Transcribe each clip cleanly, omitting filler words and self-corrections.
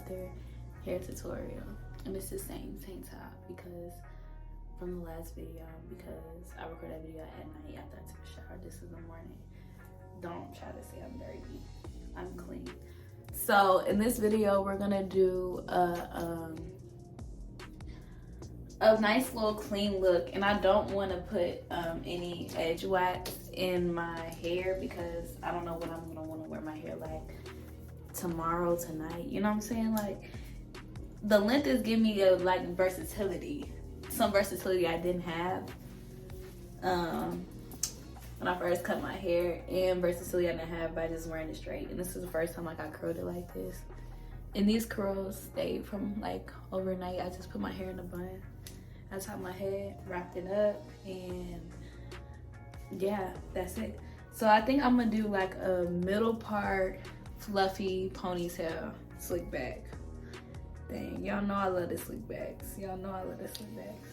another hair tutorial, and it's the same tank top because from the last video, because I recorded that video at night after I took a shower. This is the morning. Don't try to say I'm dirty. I'm clean. So in this video, we're gonna do a nice little clean look, and I don't want to put any edge wax in my hair because I don't know what I'm gonna want to wear my hair like tomorrow, tonight. You know what I'm saying? Like, the length is giving me a like versatility, some versatility I didn't have when I first cut my hair, and versatility I didn't have by just wearing it straight. And this is the first time like I curled it like this, and these curls stayed from like overnight. I just put my hair in a bun, I tied my head, wrapped it up, and yeah, that's it. So I think I'm gonna do like a middle part fluffy ponytail slick back thing. Y'all know I love the slick backs. Y'all know I love the slick backs.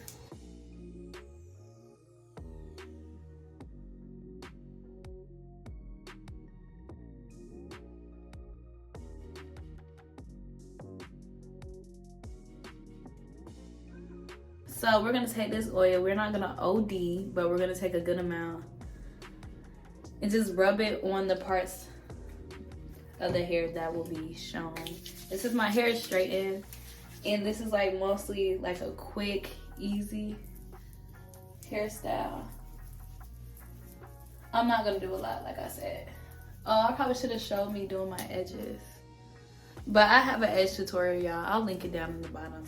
So we're gonna take this oil. We're not gonna OD, but we're gonna take a good amount and just rub it on the parts of the hair that will be shown. This is my hair straightened, and this is like mostly like a quick, easy hairstyle. I'm not gonna do a lot, like I said. Oh, I probably should have showed me doing my edges, but I have an edge tutorial, y'all. I'll link it down in the bottom.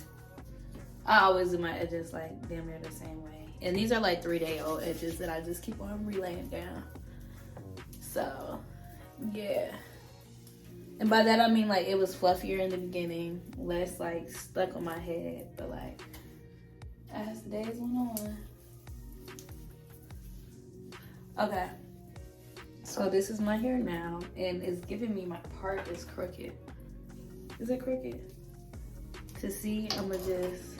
I always do my edges like damn near the same way. And these are like 3-day-old edges that I just keep on relaying down. So, yeah. And by that I mean like it was fluffier in the beginning, less like stuck on my head. But like, as the days went on. Okay. So this is my hair now, and it's giving me my part is crooked. Is it crooked? To see, I'm gonna just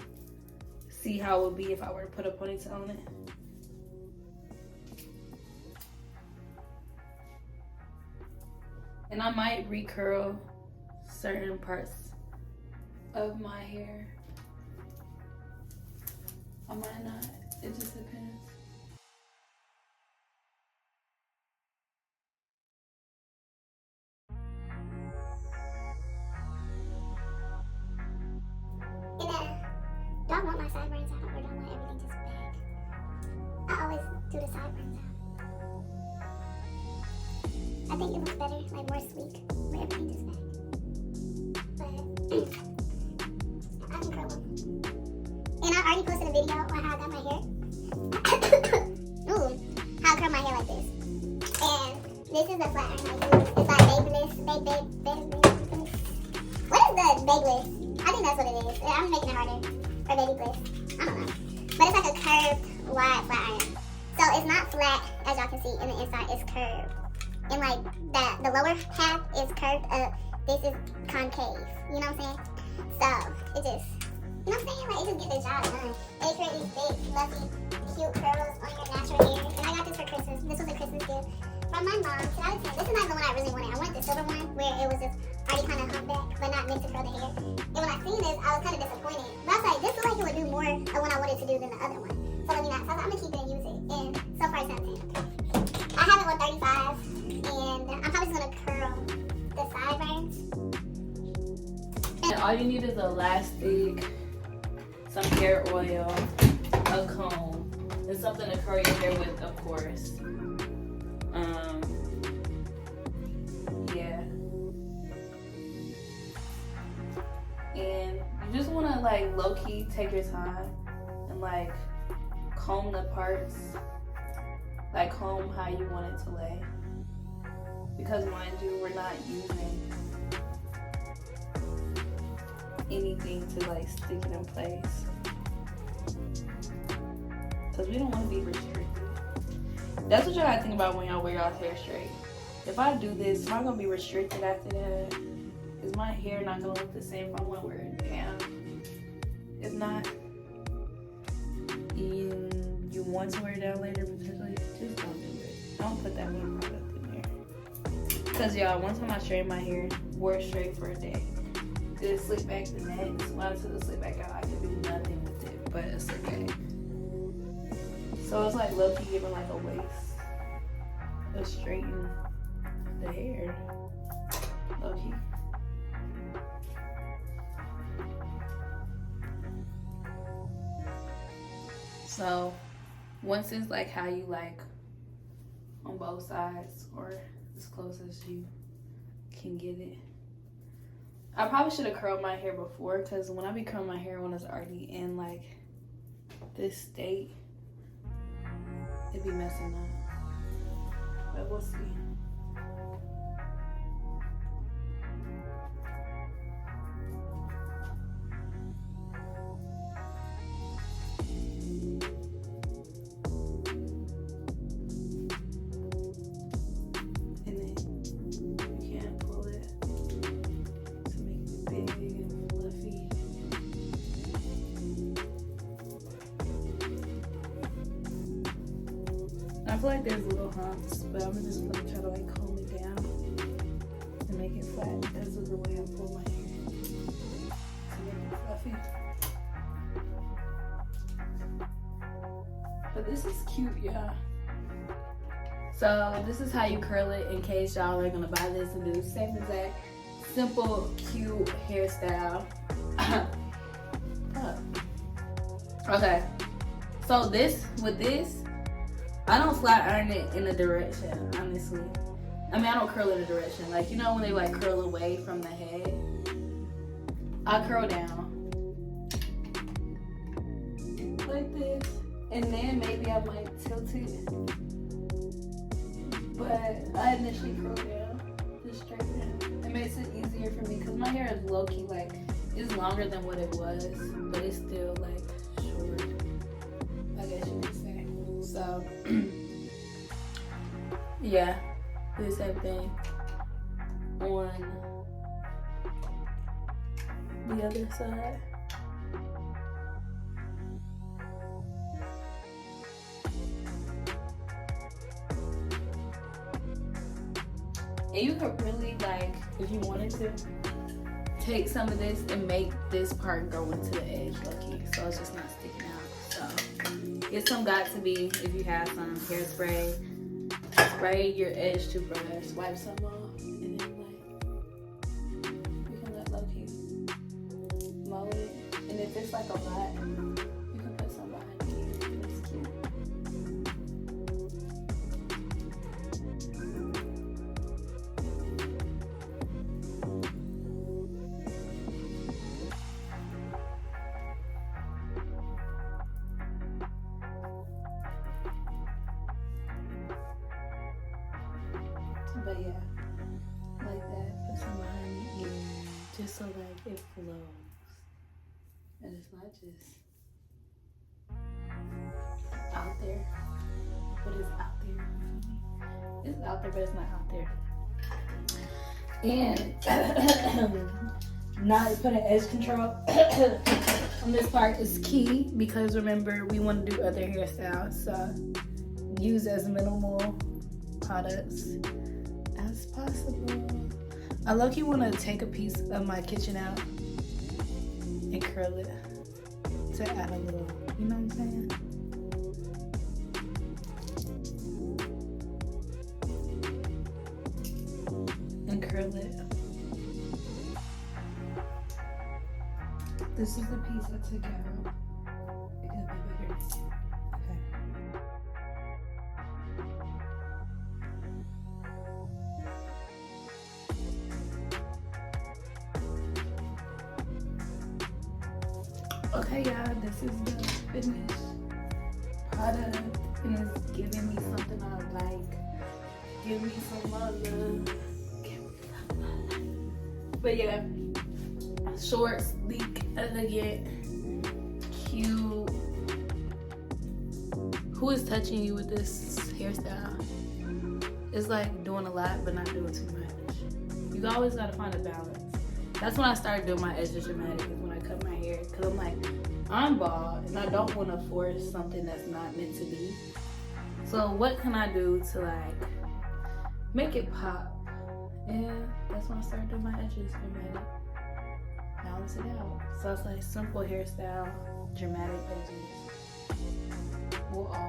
see how it would be if I were to put a ponytail on it. And I might recurl certain parts of my hair. I might not, it just depends. Do I want my sideburns out, or do I want everything just big? I always do the sideburns out. I think it looks better, like more sleek, with everything just big. But I can curl them. And I already posted a video on how I got my hair. Ooh, how I curl my hair like this. And this is the flat iron I use. It's like Babyliss. What is the Babyliss? I think that's what it is. I'm making it harder. Or Baby Bliss, I don't know. But it's like a curved, wide flat iron. So it's not flat, as y'all can see, and the inside is curved. And like that, the lower half is curved up, this is concave. You know what I'm saying? So it just, you know what I'm saying? Like it just get the job done. It create these big, fluffy, cute curls on your natural hair. And I got this for Christmas. This was a Christmas gift from my mom. 10 out of 10. This is not the one I really wanted. I wanted the silver one where it was just already kind of humpback, but not meant to curl the hair. And when I seen this, I was kind of disappointed. But I was like, this looked like it would do more of what I wanted to do than the other one. So let me not. So I was like, I'm gonna keep it and use it. And so far it's 10. I have it on 35, and I'm probably just gonna curl the sideburns. And all you need is elastic, some hair oil, a comb, and something to curl your hair with, of course. Yeah. And you just want to like low-key take your time and like comb the parts, like comb how you want it to lay, because mind you, we're not using anything to like stick it in place, because we don't want to be restricted. That's what y'all gotta think about when y'all wear y'all hair straight. If I do this, am I gonna be restricted after that? Is my hair not gonna look the same if I want to wear it down? If not, you want to wear it down later potentially, just don't do it. Don't put that one product in there. Because y'all, one time I straightened my hair, wore it straight for a day. this slick back the next. When I took the slick back out, I could do nothing with it but a slick back. So it's like low-key giving like a waist, a straighten the hair, low-key. So once it's like how you like on both sides or as close as you can get it. I probably should have curled my hair before, because when I be curling my hair when it's already in like this state, it be messing up. But we'll see. I feel like there's little humps, but I'm just gonna try to like comb it down and make it flat because of the way I pull my hair to make it fluffy. But this is cute, y'all. So this is how you curl it in case y'all are gonna buy this and do the same exact simple, cute hairstyle. Okay, so with this, I don't flat iron it in a direction, honestly. I mean, I don't curl in a direction. Like, you know when they like curl away from the head? I curl down. Like this. And then maybe I might tilt it. But I initially curl down. Just straight down. It makes it easier for me because my hair is low-key, like, it's longer than what it was. But it's still, like, short, I guess you could say. So, yeah, do the same thing on the other side. And you could really, like, if you wanted to, take some of this and make this part go into the edge low-key, so it's just not sticking out. So get some Got2b if you have some hairspray. Spray your edge toothbrush, wipe some off, and then like you can let low-key mow it. And if it's like a lot, you can put some behind the ear. It's cute. But yeah, like that, put some behind the ear, just so like it flows. And it's not just out there, but it's out there. It's out there, but it's not out there. And not putting edge control on this part is key, because remember, we want to do other hairstyles, so use as minimal products as possible. I low-key want to take a piece of my kitchen out and curl it to add a little, you know what I'm saying? And curl it. This is the piece I took out. It could be bigger. Okay, y'all, this is the finished product, and it's giving me something I like. Give me some love. Give me some love. But yeah, short, sleek, elegant, cute. Who is touching you with this hairstyle? It's like doing a lot, but not doing too much. You always gotta find a balance. That's when I started doing my edges dramatic, is when I cut my hair. Because I'm like, I'm bald and I don't want to force something that's not meant to be. So what can I do to like make it pop? And that's when I started doing my edges dramatic. balance it out. So it's like simple hairstyle, dramatic edges will all